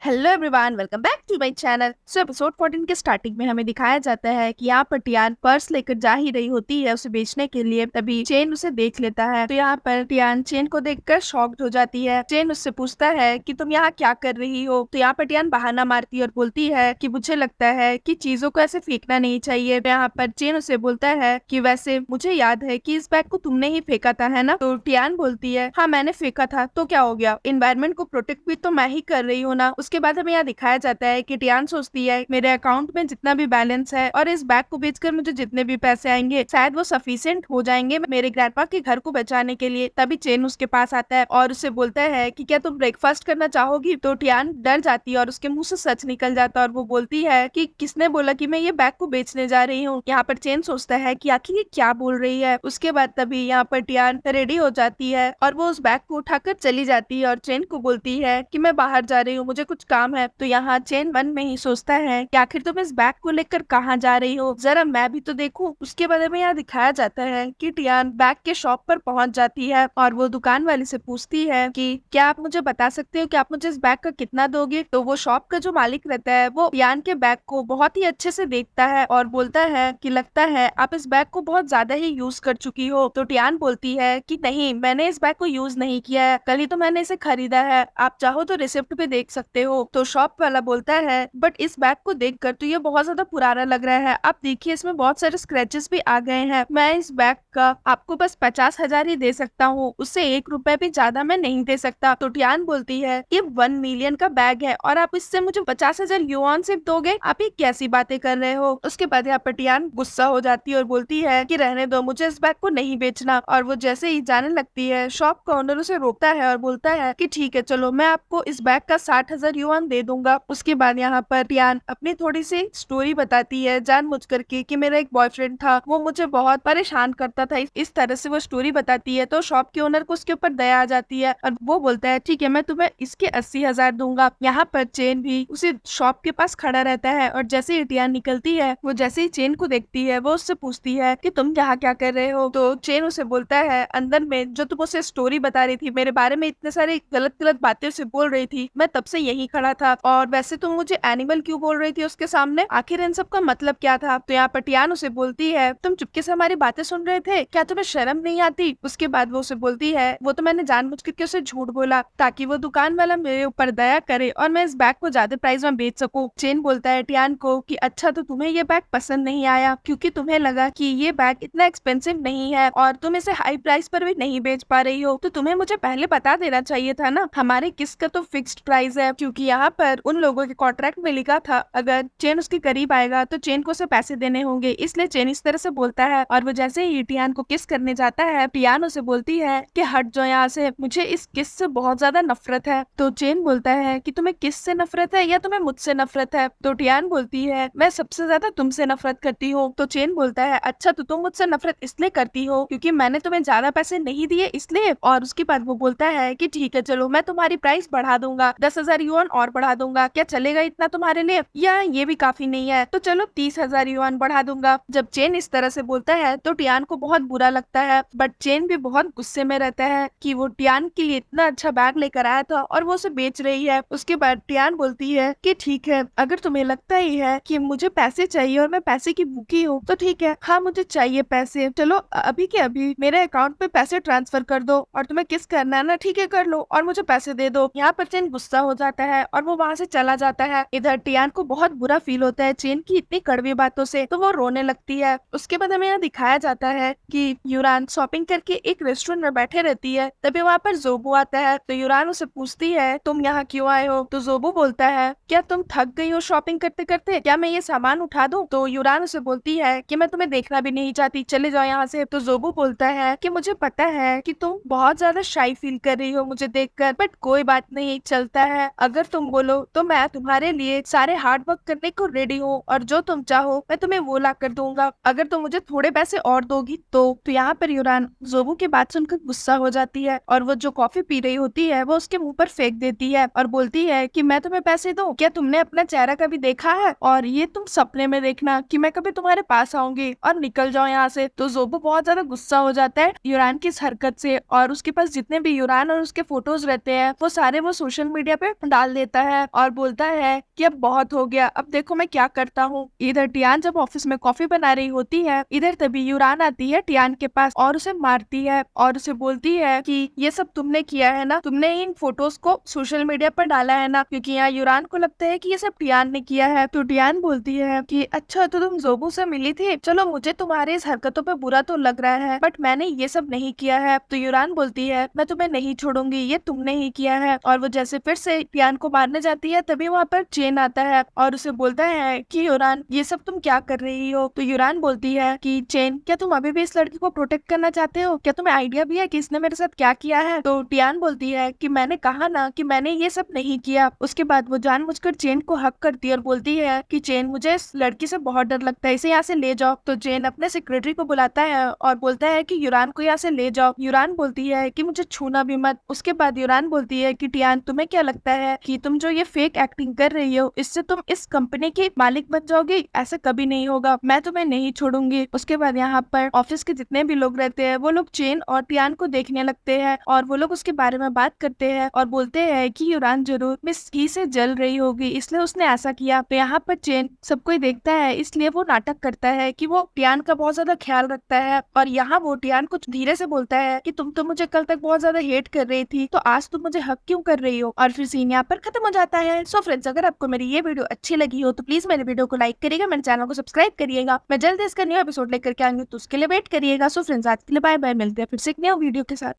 Hello everyone, welcome back to my channel. So episode 14 के starting में हमें दिखाया जाता है कि यहाँ पर टियान पर्स लेकर जा ही रही होती है उसे बेचने के लिए। तभी चेन उसे देख लेता है तो यहाँ पर टियान चेन को देखकर शॉक्ड हो जाती है। चेन उससे पूछता है कि तुम यहाँ क्या कर रही हो। तो यहाँ पर टियान बहाना मारती है और बोलती है कि मुझे लगता है कि चीजों को ऐसे फेंकना नहीं चाहिए। तो यहाँ पर चेन उसे बोलता है कि वैसे मुझे याद है कि इस बैग को तुमने ही फेंका था, है ना। तो टियान बोलती है हाँ मैंने फेंका था, तो क्या हो गया, इन्वायरमेंट को प्रोटेक्ट भी तो मैं ही कर रही हूँ ना। उसके बाद हमें यहाँ दिखाया जाता है कि टियान सोचती है मेरे अकाउंट में जितना भी बैलेंस है और इस बैग को बेचकर मुझे जितने भी पैसे आएंगे शायद वो सफिशिएंट हो जाएंगे मेरे ग्रैंडपा के घर को बचाने के लिए। तभी चेन उसके पास आता है और उससे बोलता है कि क्या तुम ब्रेकफास्ट करना चाहोगी। तो टियान डर जाती है और उसके मुंह से सच निकल जाता है और वो बोलती है कि किसने बोला कि मैं ये बैग को बेचने जा रही हूँ। यहाँ पर चेन सोचता है कि आखिर ये क्या बोल रही है। उसके बाद तभी यहाँ पर टियान रेडी हो जाती है और वो उस बैग को उठाकर चली जाती है और चेन को बोलती है कि मैं बाहर जा रही हूँ, मुझे कुछ काम है। तो यहाँ चेन मन में ही सोचता है कि आखिर तुम इस बैग को लेकर कहाँ जा रही हो, जरा मैं भी तो देखूं। उसके बाद में यहाँ दिखाया जाता है कि टियान बैग के शॉप पर पहुंच जाती है और वो दुकान वाले से पूछती है कि क्या आप मुझे बता सकते हो कि आप मुझे इस बैग का कितना दोगे। तो वो शॉप का जो मालिक रहता है वो टियान के बैग को बहुत ही अच्छे से देखता है और बोलता है कि लगता है आप इस बैग को बहुत ज्यादा ही यूज कर चुकी हो। तो टियान बोलती है कि नहीं, मैंने इस बैग को यूज नहीं किया है, कल ही तो मैंने इसे खरीदा है, आप चाहो तो रिसिप्ट पे देख सकते हो। तो शॉप वाला बोलता है बट इस बैग को देखकर तो ये बहुत ज्यादा पुराना लग रहा है, आप देखिए इसमें बहुत सारे स्क्रैचेस भी आ गए हैं, मैं इस बैग का आपको बस 50,000 ही दे सकता हूँ, उससे 1 रुपए भी ज्यादा मैं नहीं दे सकता। तो टियान बोलती है ये 1 मिलियन का बैग है और आप इससे मुझे 50,000 युआन सिर्फ दोगे, आप ये कैसी बातें कर रहे हो। उसके बाद यहाँ पर टियान गुस्सा हो जाती है और बोलती है कि रहने दो, मुझे इस बैग को नहीं बेचना। और वो जैसे ही जाने लगती है शॉप का ओनर उसे रोकता है और बोलता है कि ठीक है चलो, मैं आपको इस बैग का 60,000 युआन दे दूंगा। उसके बाद यहाँ पर टियान अपनी थोड़ी सी स्टोरी बताती है जानबूझ करके कि मेरा एक बॉयफ्रेंड था, वो मुझे बहुत परेशान करता था। इस तरह से वो स्टोरी बताती है तो शॉप के ओनर को उसके ऊपर दया आ जाती है और वो बोलता है ठीक है मैं तुम्हें इसके 80,000 दूंगा। यहाँ पर चेन भी उसी शॉप के पास खड़ा रहता है और जैसे ही टियान निकलती है वो जैसे ही चेन को देखती है वो उससे पूछती है कि तुम यहाँ क्या कर रहे हो। तो चेन उसे बोलता है अंदर में जो तुम उसे स्टोरी बता रही थी, मेरे बारे में इतने सारी गलत गलत बातें उसे बोल रही थी, मैं तब से यही खड़ा था। और वैसे तुम मुझे एनिमल क्यों बोल रही थी उसके सामने, आखिर इन सब का मतलब क्या था। तो यहाँ पर टियान उसे बोलती है तुम चुपके से हमारी बातें सुन रहे थे, क्या तुम्हें शर्म नहीं आती। उसके बाद वो उसे बोलती है वो तो मैंने जानबूझ के उसे झूठ बोला ताकि वो दुकान वाला मेरे ऊपर दया करे और मैं इस बैग को ज्यादा प्राइस में बेच सकूं। चेन बोलता है टियान को कि अच्छा तो तुम्हें ये बैग पसंद नहीं आया क्योंकि तुम्हें लगा कि ये बैग इतना एक्सपेंसिव नहीं है और तुम इसे हाई प्राइस पर भी नहीं बेच पा रही हो, तो तुम्हें मुझे पहले बता देना चाहिए था ना, हमारे किस्त का तो फिक्स्ड प्राइस है। क्योंकि यहाँ पर उन लोगों के कॉन्ट्रैक्ट में लिखा था अगर चेन उसके करीब आएगा तो चेन को उसे पैसे देने होंगे, इसलिए चेन इस तरह से बोलता है। और वो जैसे ही टियान को किस करने जाता है टियान उसे बोलती है कि हट जाओ यहाँ से, मुझे इस किस से बहुत ज्यादा नफरत है। तो चेन बोलता है कि तुम्हें किस से नफरत है या तुम्हें मुझसे नफरत है। तो टियान बोलती है मैं सबसे ज्यादा तुमसे नफरत करती हूँ। तो चेन बोलता है अच्छा तो तुम मुझसे नफरत इसलिए करती हो क्योंकि मैंने तुम्हें ज्यादा पैसे नहीं दिए इसलिए। और उसके बाद वो बोलता है कि ठीक है चलो, मैं तुम्हारी प्राइस बढ़ा दूंगा, 10,000 युआन और बढ़ा दूंगा, क्या चलेगा इतना तुम्हारे लिए, या ये भी काफी नहीं है तो चलो 30,000 युआन बढ़ा दूंगा। जब चेन इस तरह से बोलता है तो टियान को बहुत बुरा लगता है बट चेन भी बहुत गुस्से में रहता है कि वो टियान के लिए इतना अच्छा बैग लेकर आया था और वो उसे बेच रही है। उसके बाद टियान बोलती है कि ठीक है अगर तुम्हें लगता ही है कि मुझे पैसे चाहिए और मैं पैसे की भूखी हूँ तो ठीक है, हाँ मुझे चाहिए पैसे, चलो अभी के अभी मेरे अकाउंट पे पैसे ट्रांसफर कर दो और तुम्हें किस करना है ना ठीक है कर लो और मुझे पैसे दे दो। यहाँ पर चेन गुस्सा हो जाता है और वो वहाँ से चला जाता है। इधर टियान को बहुत बुरा फील होता है चेन की इतनी कड़वी बातों से, तो वो रोने लगती है। उसके बाद हमें यहाँ दिखाया जाता है कि यूरान शॉपिंग करके एक रेस्टोरेंट में बैठे रहती है, तभी वहाँ पर जोबू आता है। तो यूरान उसे पूछती है तुम यहाँ क्यों आए हो। तो जोबू बोलता है क्या तुम थक गई हो शॉपिंग करते करते, क्या मैं ये सामान उठा दूं। तो यूरान उसे बोलती है कि मैं तुम्हें देखना भी नहीं चाहती, चले जाओ यहाँ से। तो जोबू बोलता है कि मुझे पता है कि तुम बहुत ज्यादा शाई फील कर रही हो मुझे देखकर, बट कोई बात नहीं चलता है, अगर तुम बोलो तो मैं तुम्हारे लिए सारे हार्ड वर्क करने को रेडी हूँ और जो तुम चाहो मैं तुम्हें वो ला कर दूंगा, अगर तुम मुझे थोड़े पैसे और दोगी तो यहाँ पर यूरान जोबू की बात सुनकर गुस्सा हो जाती है और वो जो कॉफी पी रही होती है वो उसके मुंह पर फेंक देती है और बोलती है कि मैं तुम्हें पैसे दूं, क्या तुमने अपना चेहरा कभी देखा है, और ये तुम सपने में देखना कि मैं कभी तुम्हारे पास आऊंगी और निकल जाओ यहाँ से। तो जोबू बहुत ज्यादा गुस्सा हो जाता है यूरान की इस हरकत से और उसके पास जितने भी यूरान और उसके फोटोज रहते हैं वो सारे वो सोशल मीडिया पे डाल लेता है और बोलता है कि अब बहुत हो गया, अब देखो मैं क्या करता हूँ। इधर टियान जब ऑफिस में कॉफी बना रही होती है, इधर तभी यूरान आती है टियान के पास और उसे मारती है और उसे बोलती है कि ये सब तुमने किया है ना, तुमने इन फोटोज को सोशल मीडिया पर डाला है ना, क्योंकि यहाँ यूरान को लगता है कि ये सब टियान ने किया है। तो टियान बोलती है कि अच्छा तो तुम जोबू से मिली थी, चलो मुझे तुम्हारी इस हरकतों पे बुरा तो लग रहा है बट मैंने ये सब नहीं किया है। तो यूरान बोलती है मैं तुम्हें नहीं छोड़ूंगी, ये तुमने ही किया है। और वो जैसे फिर से टियान को मारने जाती है तभी वहाँ पर चेन आता है और उसे बोलता है कि यूरान ये सब तुम क्या कर रही हो। तो यूरान बोलती है कि चेन क्या तुम अभी भी इस लड़की को प्रोटेक्ट करना चाहते हो, क्या तुम्हें आइडिया भी है कि इसने मेरे साथ क्या किया है। तो टियान बोलती है कि मैंने कहा ना कि मैंने ये सब नहीं किया। उसके बाद वो जानबूझकर चेन को हक करती है और बोलती है कि चेन मुझे इस लड़की से बहुत डर लगता है, इसे यहाँ से ले जाओ। तो चेन अपने सेक्रेटरी को बुलाता है और बोलता है कि यूरान को यहाँ से ले जाओ। यूरान बोलती है कि मुझे छूना भी मत। उसके बाद यूरान बोलती है कि टियान तुम्हें क्या लगता है कि तुम जो ये फेक एक्टिंग कर रही हो इससे तुम इस कंपनी की मालिक बन जाओगी, ऐसा कभी नहीं होगा, मैं तुम्हें नहीं छोड़ूंगी। उसके बाद यहाँ पर ऑफिस के जितने भी लोग रहते हैं वो लोग चेन और टियान को देखने लगते हैं और वो लोग उसके बारे में बात करते हैं और बोलते हैं कि यूरान जरूर मिस ही से जल रही होगी इसलिए उसने ऐसा किया। तो यहाँ पर चेन सब कोई देखता है इसलिए वो नाटक करता है कि वो टियान का बहुत ज्यादा ख्याल रखता है और यहाँ वो टियान को धीरे से बोलता है कि तुम तो मुझे कल तक बहुत ज्यादा हेट कर रही थी, तो आज तुम मुझे हक क्यों कर रही हो। और फिर सीन यहाँ पर खत्म हो जाता है। सो फ्रेंड्स, अगर आपको मेरी ये वीडियो अच्छी लगी हो तो प्लीज मेरे वीडियो को लाइक करिएगा, मेरे चैनल को सब्सक्राइब करिएगा। मैं जल्दी इसका न्यू एपिसोड लेकर के आऊंगी तो उसके लिए वेट करिएगा। सो फ्रेंड्स, आज के लिए बाय बाय, मिलते हैं फिर से एक न्यू वीडियो के साथ।